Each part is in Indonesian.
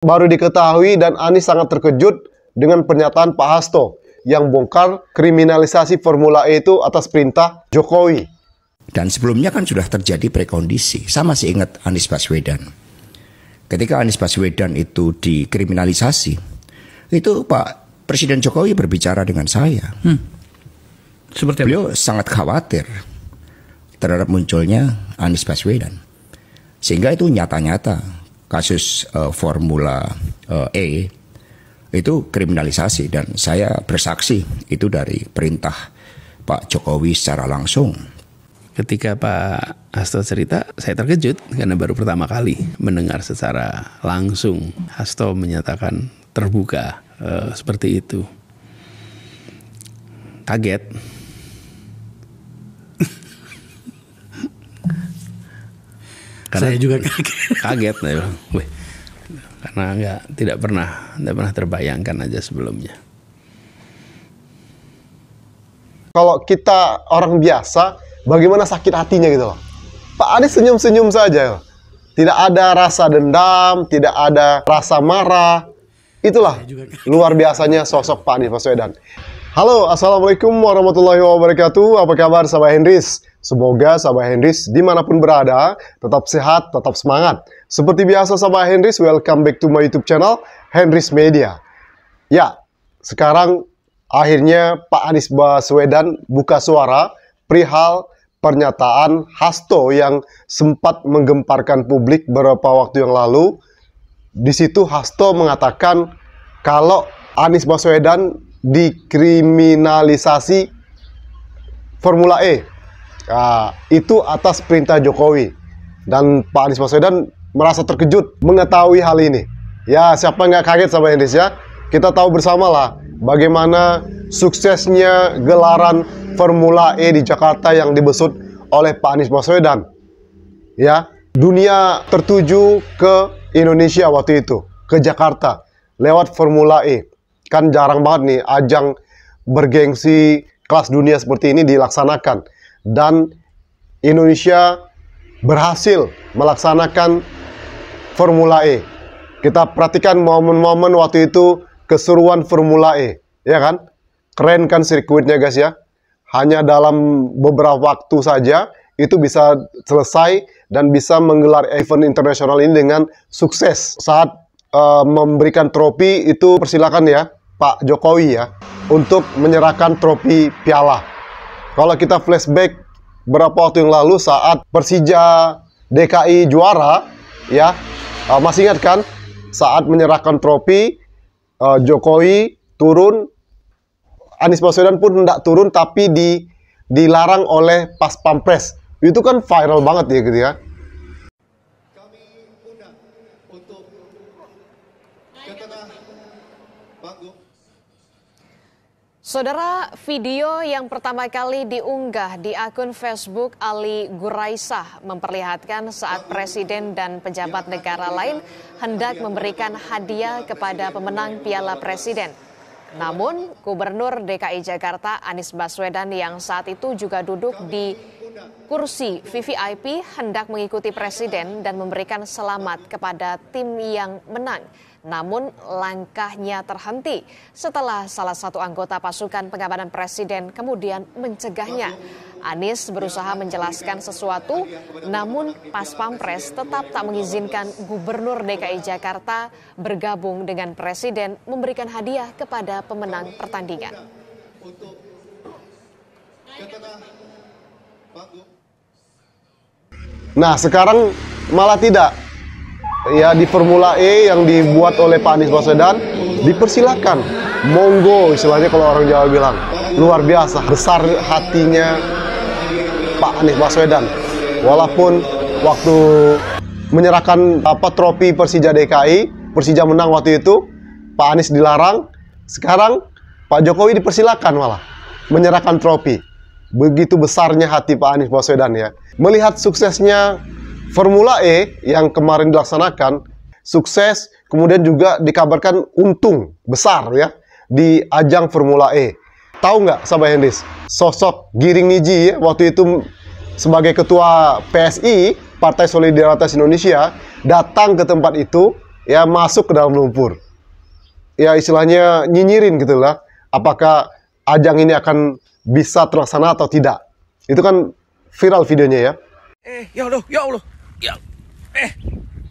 Baru diketahui dan Anies sangat terkejut dengan pernyataan Pak Hasto yang bongkar kriminalisasi Formula E itu atas perintah Jokowi. Dan sebelumnya kan sudah terjadi prekondisi. Saya masih ingat Anies Baswedan. Ketika Anies Baswedan itu dikriminalisasi, itu Pak Presiden Jokowi berbicara dengan saya. Seperti Beliau sangat khawatir terhadap munculnya Anies Baswedan. Sehingga itu nyata-nyata kasus Formula E itu kriminalisasi, dan saya bersaksi itu dari perintah Pak Jokowi secara langsung. Ketika Pak Hasto cerita, saya terkejut karena baru pertama kali mendengar secara langsung Hasto menyatakan terbuka seperti itu. Kaget. Saya juga kaget. Kaget, karena tidak pernah terbayangkan aja sebelumnya. Kalau kita orang biasa, bagaimana sakit hatinya gitu loh. Pak Anies senyum-senyum saja. Tidak ada rasa dendam, tidak ada rasa marah. Itulah luar biasanya sosok Pak Anies Baswedan. Halo, Assalamualaikum warahmatullahi wabarakatuh. Apa kabar sahabat Hendris? Semoga sahabat Hendris dimanapun berada tetap sehat, tetap semangat. Seperti biasa sahabat Hendris, welcome back to my YouTube channel Hendris Media. Ya, sekarang akhirnya Pak Anies Baswedan buka suara perihal pernyataan Hasto yang sempat menggemparkan publik beberapa waktu yang lalu. Di situ Hasto mengatakan kalau Anies Baswedan dikriminalisasi Formula E. Nah, itu atas perintah Jokowi. Dan Pak Anies Baswedan merasa terkejut mengetahui hal ini. Ya, siapa nggak kaget sama Hendris ya? Kita tahu bersama lah bagaimana suksesnya gelaran Formula E di Jakarta yang dibesut oleh Pak Anies Baswedan. Ya, dunia tertuju ke Indonesia waktu itu, ke Jakarta lewat Formula E. Kan jarang banget nih ajang bergengsi kelas dunia seperti ini dilaksanakan. Dan Indonesia berhasil melaksanakan Formula E. Kita perhatikan momen-momen waktu itu keseruan Formula E, ya kan? Keren kan sirkuitnya guys ya. Hanya dalam beberapa waktu saja itu bisa selesai dan bisa menggelar event internasional ini dengan sukses. Saat memberikan trofi itu persilakan ya Pak Jokowi ya untuk menyerahkan trofi piala. Kalau kita flashback beberapa waktu yang lalu saat Persija DKI juara ya, masih ingat kan saat menyerahkan trofi Jokowi turun, Anies Baswedan pun hendak turun tapi dilarang oleh Pas Pampres. Itu kan viral banget ya gitu ya. Kami undang untuk ke tengah panggung. Saudara, video yang pertama kali diunggah di akun Facebook Ali Guraisah memperlihatkan saat presiden dan pejabat negara lain hendak memberikan hadiah kepada pemenang Piala Presiden. Namun, Gubernur DKI Jakarta Anies Baswedan yang saat itu juga duduk di kursi VVIP hendak mengikuti presiden dan memberikan selamat kepada tim yang menang. Namun langkahnya terhenti setelah salah satu anggota pasukan pengamanan presiden kemudian mencegahnya. Anies berusaha menjelaskan sesuatu, namun Pas Pampres tetap tak mengizinkan Gubernur DKI Jakarta bergabung dengan presiden memberikan hadiah kepada pemenang pertandingan. Nah, sekarang malah tidak. Ya, di Formula E yang dibuat oleh Pak Anies Baswedan dipersilakan, monggo istilahnya kalau orang Jawa bilang. Luar biasa besar hatinya Pak Anies Baswedan. Walaupun waktu menyerahkan trofi Persija DKI, Persija menang waktu itu, Pak Anies dilarang. Sekarang Pak Jokowi dipersilakan malah menyerahkan trofi. Begitu besarnya hati Pak Anies Baswedan ya. Melihat suksesnya Formula E yang kemarin dilaksanakan, sukses, kemudian juga dikabarkan untung besar ya di ajang Formula E. Tahu nggak sahabat Hendris, sosok Giring Niji ya, waktu itu sebagai ketua PSI, Partai Solidaritas Indonesia, datang ke tempat itu ya masuk ke dalam lumpur. Ya istilahnya nyinyirin gitu lah. Apakah ajang ini akan bisa terlaksana atau tidak? Itu kan viral videonya ya. Ya Allah,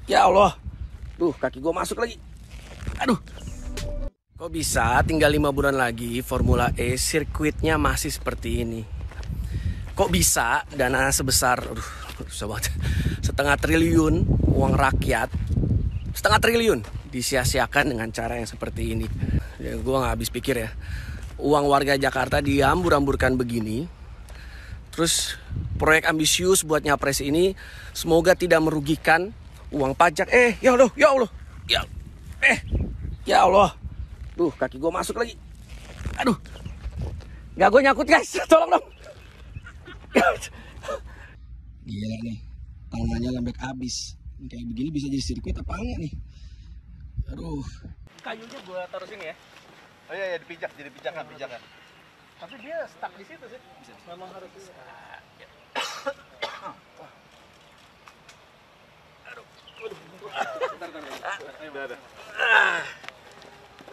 ya Allah. Duh, kaki gue masuk lagi. Aduh. Kok bisa tinggal 5 bulan lagi Formula E sirkuitnya masih seperti ini? Kok bisa dana sebesar, susah banget, 1,5 triliun uang rakyat, 1,5 triliun disia-siakan dengan cara yang seperti ini? Ya, gue gak habis pikir ya. Uang warga Jakarta diambur-amburkan begini. Terus proyek ambisius buat nyapres ini semoga tidak merugikan uang pajak. Ya Allah. Ya Allah. Duh, kaki gue masuk lagi. Aduh. Gak, gue nyangkut guys. Tolong dong. Gila nih. Tangannya lembek abis. Kayak begini bisa jadi sirkuit apa enggak nih? Aduh. Kayunya gue taruh sini ya. Oh iya, dipijak, jadi pijakan. Tapi dia stuck di situ sih. Memang harus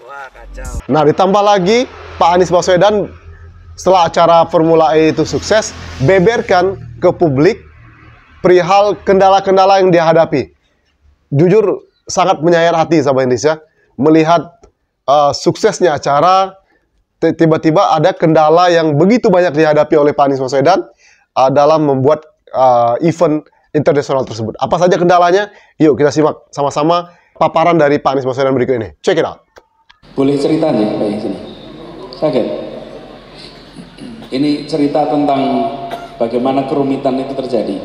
Wah, kacau. Nah, ditambah lagi Pak Anies Baswedan setelah acara Formula E itu sukses, beberkan ke publik perihal kendala-kendala yang dia hadapi. Jujur sangat menyayat hati sahabat Indonesia melihat suksesnya acara. Tiba-tiba ada kendala yang begitu banyak dihadapi oleh Pak Anies Baswedan dalam membuat event internasional tersebut. Apa saja kendalanya? Yuk kita simak sama-sama paparan dari Pak Anies Baswedan berikut ini. Check it out. Boleh cerita nih Pak sini? Sakit. Ini cerita tentang bagaimana kerumitan itu terjadi.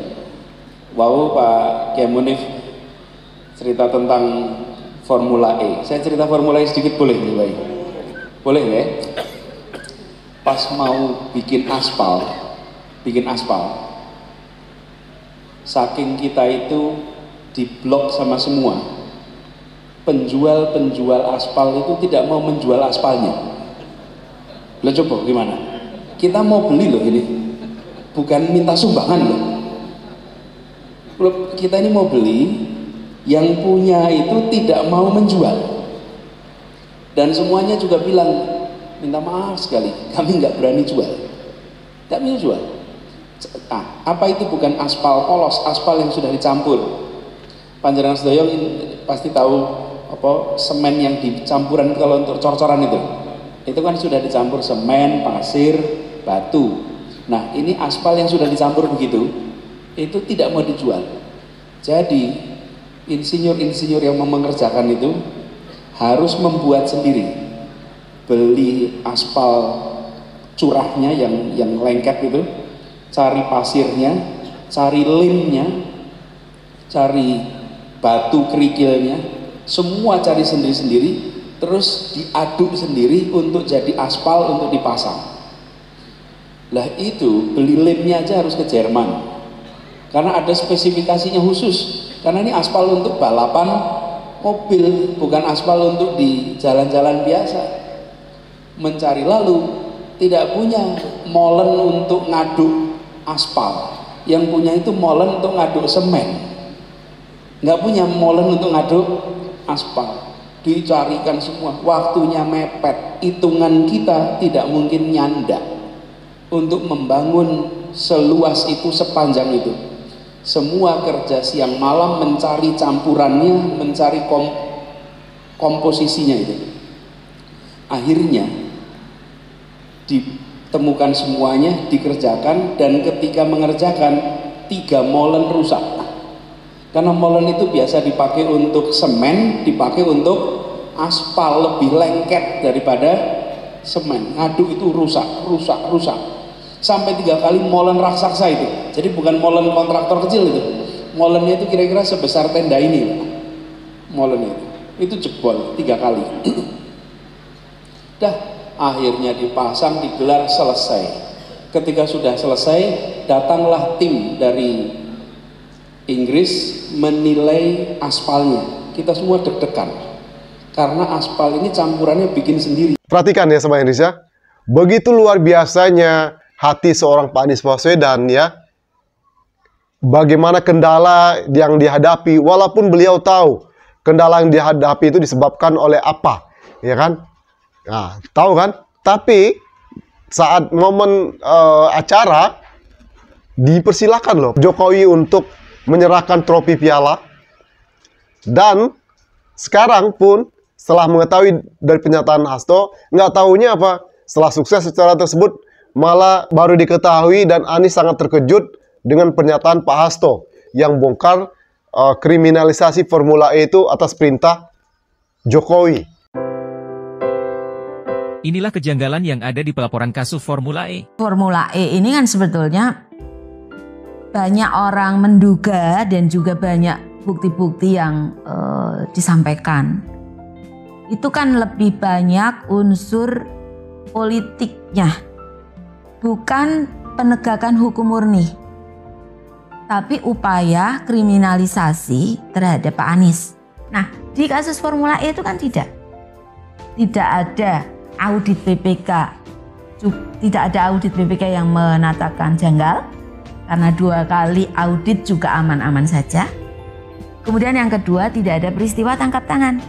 Wow, Pak Kiai Munif cerita tentang Formula E. Saya cerita Formula E sedikit boleh nih Pak? Boleh ya? Pas mau bikin aspal, saking kita itu diblok sama semua, penjual aspal itu tidak mau menjual aspalnya. Lo coba gimana? Kita mau beli loh ini, bukan minta sumbangan loh. Kita ini mau beli, yang punya itu tidak mau menjual. Dan semuanya juga bilang, minta maaf sekali, kami nggak berani jual. Nggak bisa jual. Nah, apa itu bukan aspal polos, aspal yang sudah dicampur. Panjenengan sedaya pasti tahu apa semen yang dicampuran kalau untuk cor-coran itu kan sudah dicampur semen, pasir, batu. Nah, ini aspal yang sudah dicampur begitu, itu tidak mau dijual. Jadi insinyur-insinyur yang mengerjakan itu harus membuat sendiri, beli aspal curahnya yang lengket itu, cari pasirnya, cari limnya, cari batu kerikilnya, semua cari sendiri-sendiri, terus diaduk sendiri untuk jadi aspal untuk dipasang. Lah itu beli limnya aja harus ke Jerman, karena ada spesifikasinya khusus, karena ini aspal untuk balapan mobil, bukan aspal untuk di jalan-jalan biasa. Mencari lalu tidak punya molen untuk ngaduk aspal, yang punya itu molen untuk ngaduk semen, nggak punya molen untuk ngaduk aspal. Dicarikan semua, waktunya mepet, hitungan kita tidak mungkin nyanda untuk membangun seluas itu, sepanjang itu. Semua kerja siang malam mencari campurannya, mencari komposisinya itu. Akhirnya ditemukan semuanya, dikerjakan, dan ketika mengerjakan 3 molen rusak. Karena molen itu biasa dipakai untuk semen, dipakai untuk aspal, lebih lengket daripada semen. Ngaduk itu rusak. Sampai 3 kali molen raksasa itu. Jadi bukan molen kontraktor kecil itu. Molennya itu kira-kira sebesar tenda ini. Molennya itu jebol 3 kali. Dah, akhirnya dipasang, digelar, selesai. Ketika sudah selesai, datanglah tim dari Inggris menilai aspalnya. Kita semua deg-degan karena aspal ini campurannya bikin sendiri. Perhatikan ya sahabat Indonesia, begitu luar biasanya hati seorang Pak Anies Baswedan ya. Bagaimana kendala yang dihadapi, walaupun beliau tahu kendala yang dihadapi itu disebabkan oleh apa, ya kan? Nah, tahu kan? Tapi saat momen acara dipersilakan loh Jokowi untuk menyerahkan trofi piala. Dan sekarang pun setelah mengetahui dari pernyataan Hasto, nggak tahunya apa, setelah sukses secara tersebut malah baru diketahui dan Anies sangat terkejut dengan pernyataan Pak Hasto yang bongkar kriminalisasi Formula E itu atas perintah Jokowi. Inilah kejanggalan yang ada di pelaporan kasus Formula E. Formula E ini kan sebetulnya banyak orang menduga dan juga banyak bukti-bukti yang disampaikan. Itu kan lebih banyak unsur politiknya, bukan penegakan hukum murni, tapi upaya kriminalisasi terhadap Pak Anies. Nah, di kasus Formula E itu kan tidak ada audit BPK, tidak ada audit BPK yang menatakan janggal, karena 2 kali audit juga aman-aman saja. Kemudian yang kedua, tidak ada peristiwa tangkap tangan.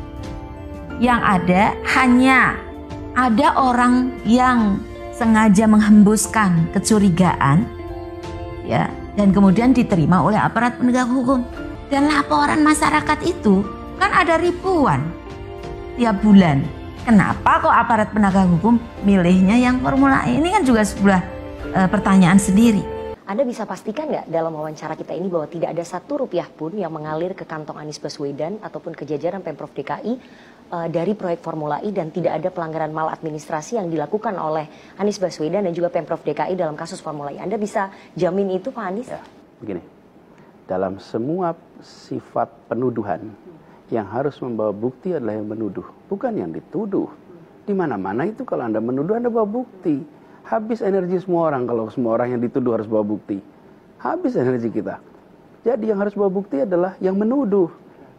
Yang ada hanya ada orang yang sengaja menghembuskan kecurigaan, ya, dan kemudian diterima oleh aparat penegak hukum. Dan laporan masyarakat itu kan ada ribuan tiap bulan. Kenapa kok aparat penegak hukum milihnya yang Formula E? Ini kan juga sebuah pertanyaan sendiri. Anda bisa pastikan nggak dalam wawancara kita ini bahwa tidak ada 1 rupiah pun yang mengalir ke kantong Anies Baswedan ataupun ke jajaran Pemprov DKI dari proyek Formula E, dan tidak ada pelanggaran maladministrasi yang dilakukan oleh Anies Baswedan dan juga Pemprov DKI dalam kasus Formula E. Anda bisa jamin itu, Pak Anies? Ya, begini, dalam semua sifat penuduhan, yang harus membawa bukti adalah yang menuduh, bukan yang dituduh. Di mana-mana itu kalau Anda menuduh, Anda bawa bukti. Habis energi semua orang kalau semua orang yang dituduh harus bawa bukti. Habis energi kita. Jadi yang harus bawa bukti adalah yang menuduh.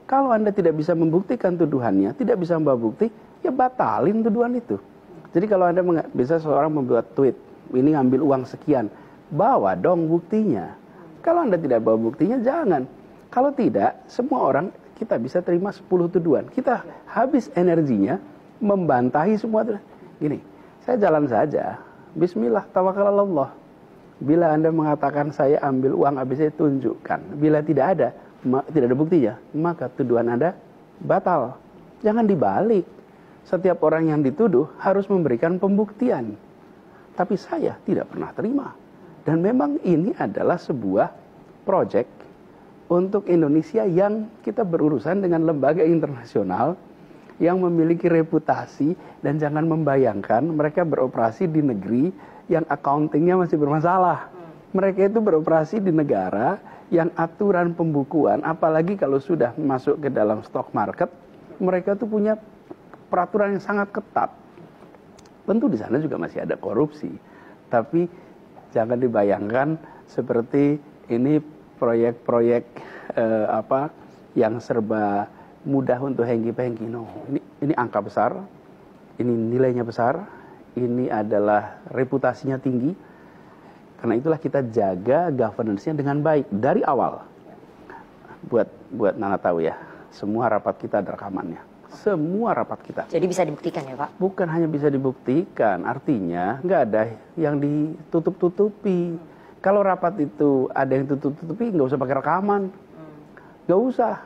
Kalau Anda tidak bisa membuktikan tuduhannya, tidak bisa membawa bukti, ya batalin tuduhan itu. Jadi kalau Anda bisa seorang membuat tweet, ini ngambil uang sekian, bawa dong buktinya. Kalau Anda tidak bawa buktinya, jangan. Kalau tidak, semua orang kita bisa terima 10 tuduhan. Kita habis energinya membantahi semua. Gini, saya jalan saja. Bismillah, tawakkalallah. Bila Anda mengatakan saya ambil uang, habis saya tunjukkan. Bila tidak ada buktinya, maka tuduhan Anda batal. Jangan dibalik. Setiap orang yang dituduh harus memberikan pembuktian. Tapi saya tidak pernah terima. Dan memang ini adalah sebuah proyek untuk Indonesia yang kita berurusan dengan lembaga internasional yang memiliki reputasi, dan jangan membayangkan mereka beroperasi di negeri yang accountingnya masih bermasalah. Mereka itu beroperasi di negara yang aturan pembukuan, apalagi kalau sudah masuk ke dalam stock market, mereka itu punya peraturan yang sangat ketat. Tentu di sana juga masih ada korupsi, tapi jangan dibayangkan seperti ini proyek-proyek yang serba mudah untuk hengki-pengki. No, ini angka besar, ini nilainya besar, ini adalah reputasinya tinggi. Karena itulah kita jaga governance-nya dengan baik dari awal. Buat Nana tahu ya, semua rapat kita ada rekamannya. Semua rapat kita. Jadi bisa dibuktikan ya, Pak? Bukan hanya bisa dibuktikan, artinya nggak ada yang ditutup-tutupi. Kalau rapat itu ada yang tutup-tutupi, nggak usah pakai rekaman, nggak usah.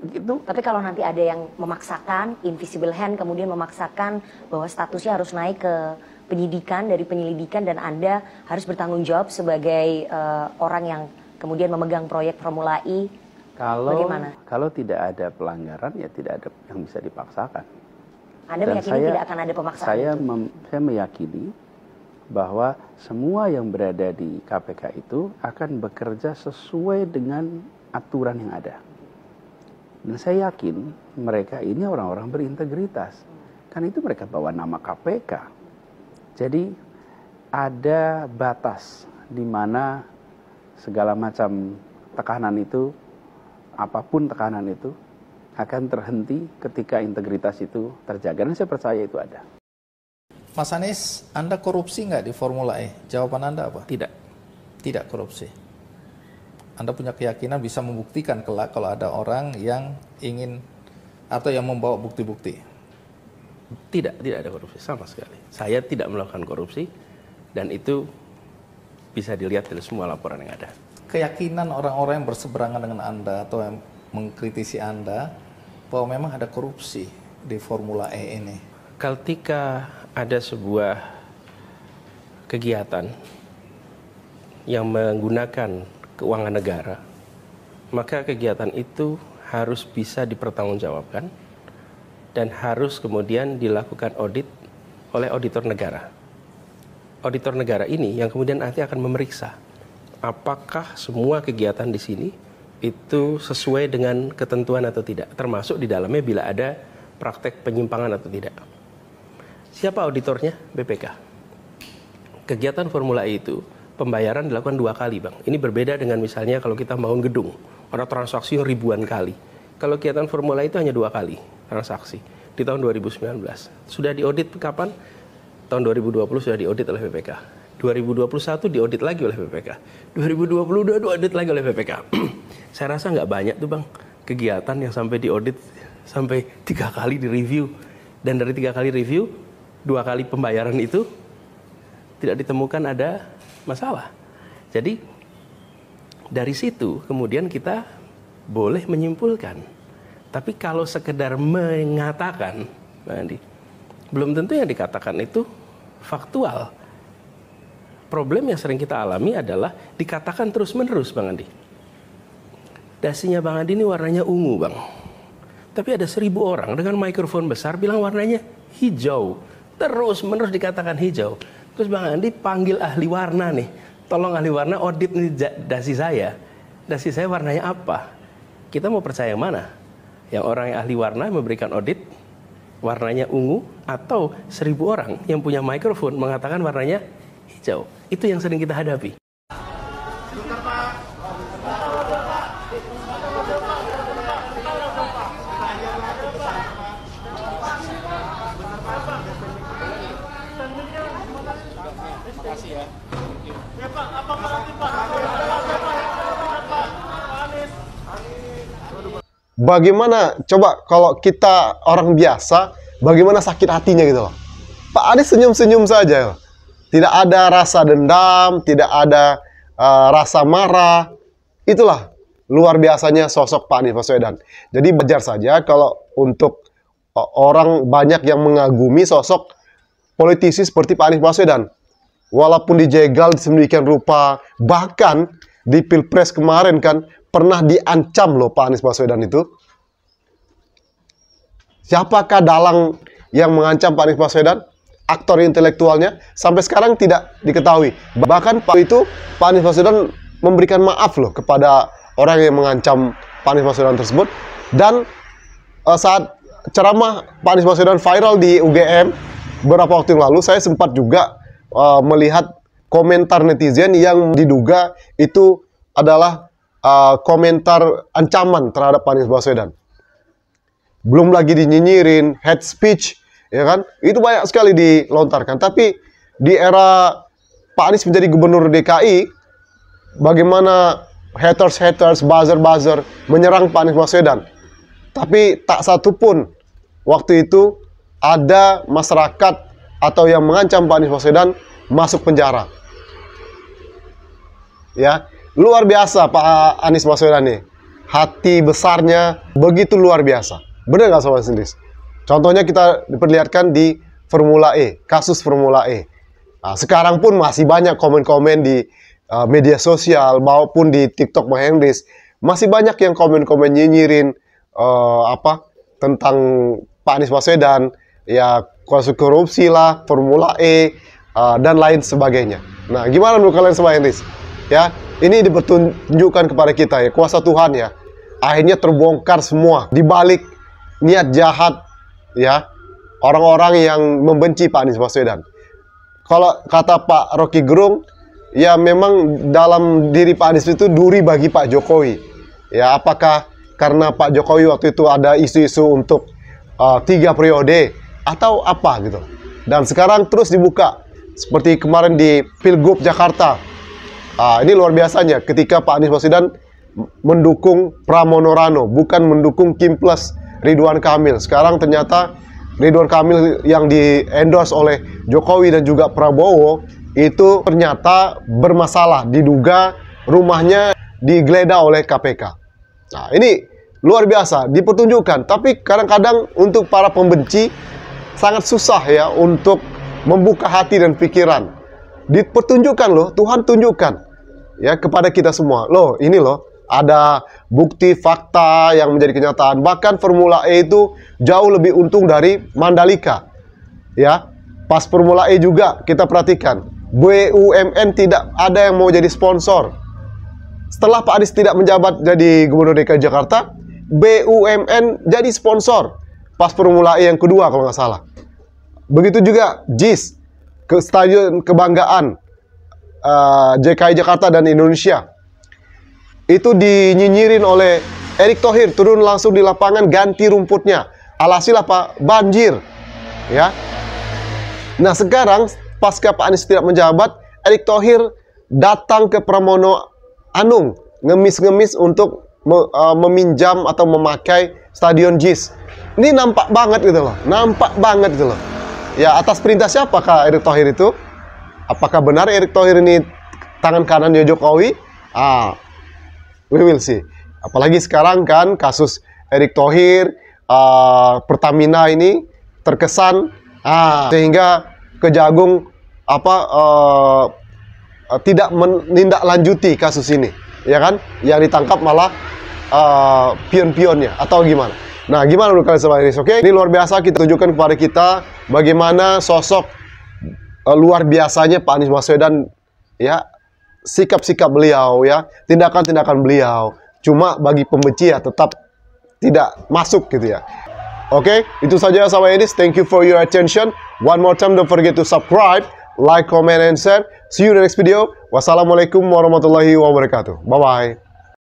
Gitu. Tapi kalau nanti ada yang memaksakan, invisible hand kemudian memaksakan bahwa statusnya harus naik ke penyidikan, dari penyelidikan, dan Anda harus bertanggung jawab sebagai orang yang kemudian memegang proyek Formula E, bagaimana? Kalau tidak ada pelanggaran, ya tidak ada yang bisa dipaksakan. Anda meyakini tidak akan ada pemaksaan? Saya meyakini bahwa semua yang berada di KPK itu akan bekerja sesuai dengan aturan yang ada. Dan saya yakin mereka ini orang-orang berintegritas. Karena itu mereka bawa nama KPK. Jadi ada batas di mana segala macam tekanan itu, apapun tekanan itu, akan terhenti ketika integritas itu terjaga. Dan saya percaya itu ada. Mas Anies, Anda korupsi nggak di Formula E? Jawaban Anda apa? Tidak. Tidak korupsi. Anda punya keyakinan bisa membuktikan kelak kalau ada orang yang ingin atau yang membawa bukti-bukti? Tidak ada korupsi sama sekali. Saya tidak melakukan korupsi dan itu bisa dilihat dari semua laporan yang ada. Keyakinan orang-orang yang berseberangan dengan Anda atau yang mengkritisi Anda bahwa memang ada korupsi di Formula E ini. Ketika ada sebuah kegiatan yang menggunakan keuangan negara, maka kegiatan itu harus bisa dipertanggungjawabkan dan harus kemudian dilakukan audit oleh auditor negara. Auditor negara ini yang kemudian nanti akan memeriksa apakah semua kegiatan di sini itu sesuai dengan ketentuan atau tidak, termasuk di dalamnya bila ada praktek penyimpangan atau tidak. Siapa auditornya? BPK. Kegiatan Formula E itu pembayaran dilakukan 2 kali, Bang. Ini berbeda dengan misalnya kalau kita bangun gedung, ada transaksi ribuan kali. Kalau kegiatan Formula itu hanya 2 kali transaksi di tahun 2019. Sudah diaudit kapan? Tahun 2020 sudah diaudit oleh BPK. 2021 diaudit lagi oleh BPK. 2022 diaudit lagi oleh BPK. Saya rasa nggak banyak tuh, Bang, kegiatan yang sampai diaudit sampai 3 kali direview. Dan dari 3 kali review, 2 kali pembayaran itu tidak ditemukan ada masalah. Jadi dari situ kemudian kita boleh menyimpulkan. Tapi kalau sekedar mengatakan, Bang Andi, belum tentu yang dikatakan itu faktual. Problem yang sering kita alami adalah dikatakan terus-menerus, Bang Andi. Dasinya Bang Andi ini warnanya ungu, Bang. Tapi ada 1000 orang dengan mikrofon besar bilang warnanya hijau. Terus-menerus dikatakan hijau. Terus Bang Andi panggil ahli warna nih. Tolong ahli warna audit nih dasi saya. Dasi saya warnanya apa? Kita mau percaya yang mana? Yang orang yang ahli warna memberikan audit warnanya ungu, atau 1000 orang yang punya mikrofon mengatakan warnanya hijau? Itu yang sering kita hadapi. Bagaimana coba kalau kita orang biasa, bagaimana sakit hatinya gitu loh. Pak Anies senyum-senyum saja, tidak ada rasa dendam, tidak ada rasa marah. Itulah luar biasanya sosok Pak Anies Baswedan. Jadi wajar saja kalau untuk orang banyak yang mengagumi sosok politisi seperti Pak Anies Baswedan. Walaupun dijegal sedemikian rupa, bahkan di Pilpres kemarin kan pernah diancam loh Pak Anies Baswedan itu. Siapakah dalang yang mengancam Pak Anies Baswedan? Aktor intelektualnya sampai sekarang tidak diketahui. Bahkan Pak Anies Baswedan memberikan maaf loh kepada orang yang mengancam Pak Anies Baswedan tersebut. Dan saat ceramah Pak Anies Baswedan viral di UGM beberapa waktu yang lalu, saya sempat juga melihat komentar netizen yang diduga itu adalah komentar ancaman terhadap Pak Anies Baswedan. Belum lagi dinyinyirin, hate speech, ya kan? Itu banyak sekali dilontarkan. Tapi di era Pak Anies menjadi gubernur DKI, bagaimana haters, buzzer menyerang Pak Anies Baswedan. Tapi tak satu pun waktu itu ada masyarakat atau yang mengancam Pak Anies Baswedan masuk penjara. Ya, luar biasa Pak Anies Baswedan nih. Hati besarnya begitu luar biasa. Benar nggak Sobat Sindris? Contohnya kita diperlihatkan di Formula E, kasus Formula E. Nah, sekarang pun masih banyak komen-komen di media sosial maupun di TikTok Bang Hendris. Masih banyak yang komen-komen nyinyirin tentang Pak Anies Baswedan, ya kasus korupsi lah, Formula E, dan lain sebagainya. Nah, gimana menurut kalian Sobat Hendris? Ya, ini dipertunjukkan kepada kita ya, kuasa Tuhan ya. Akhirnya terbongkar semua di balik niat jahat ya orang-orang yang membenci Pak Anies Baswedan. Kalau kata Pak Rocky Gerung, ya memang dalam diri Pak Anies itu duri bagi Pak Jokowi. Ya, apakah karena Pak Jokowi waktu itu ada isu-isu untuk 3 periode atau apa gitu. Dan sekarang terus dibuka seperti kemarin di Pilgub Jakarta. Ini luar biasanya ketika Pak Anies Baswedan mendukung Pramono Rano, bukan mendukung Kim Plus Ridwan Kamil. Sekarang ternyata Ridwan Kamil yang di-endorse oleh Jokowi dan juga Prabowo itu ternyata bermasalah, diduga rumahnya digeledah oleh KPK. Nah, ini luar biasa, dipertunjukkan. Tapi kadang-kadang untuk para pembenci sangat susah ya untuk membuka hati dan pikiran. Dipertunjukkan loh, Tuhan tunjukkan ya kepada kita semua. Loh, ini loh, ada bukti fakta yang menjadi kenyataan. Bahkan Formula E itu jauh lebih untung dari Mandalika. Ya, pas Formula E juga kita perhatikan, BUMN tidak ada yang mau jadi sponsor. Setelah Pak Anies tidak menjabat jadi Gubernur DKI Jakarta, BUMN jadi sponsor pas Formula E yang kedua kalau nggak salah. Begitu juga JIS, ke Stadion Kebanggaan DKI Jakarta dan Indonesia. Itu dinyinyirin oleh Erick Thohir, turun langsung di lapangan ganti rumputnya. Alhasil apa? Banjir. Ya. Nah, sekarang pasca Pak Anies tidak menjabat, Erick Thohir datang ke Pramono Anung, ngemis-ngemis untuk meminjam atau memakai Stadion JIS. Ini nampak banget gitu loh. Nampak banget gitu loh. Ya, atas perintah siapakah Erick Thohir itu? Apakah benar Erick Thohir ini tangan kanannya Jokowi? We will see. Apalagi sekarang kan kasus Erick Thohir, Pertamina ini terkesan sehingga Kejagung tidak menindaklanjuti kasus ini, ya kan? Yang ditangkap malah pion-pionnya atau gimana? Nah, gimana menurut kalian sobat Iris? Oke, ini luar biasa, kita tunjukkan kepada kita bagaimana sosok luar biasanya Pak Anies Baswedan, ya, sikap-sikap beliau, ya, tindakan-tindakan beliau. Cuma bagi pembenci ya tetap tidak masuk gitu ya. Oke, itu saja sahabat Iris. Thank you for your attention. One more time, don't forget to subscribe, like, comment, and share. See you in the next video. Wassalamualaikum warahmatullahi wabarakatuh. Bye-bye.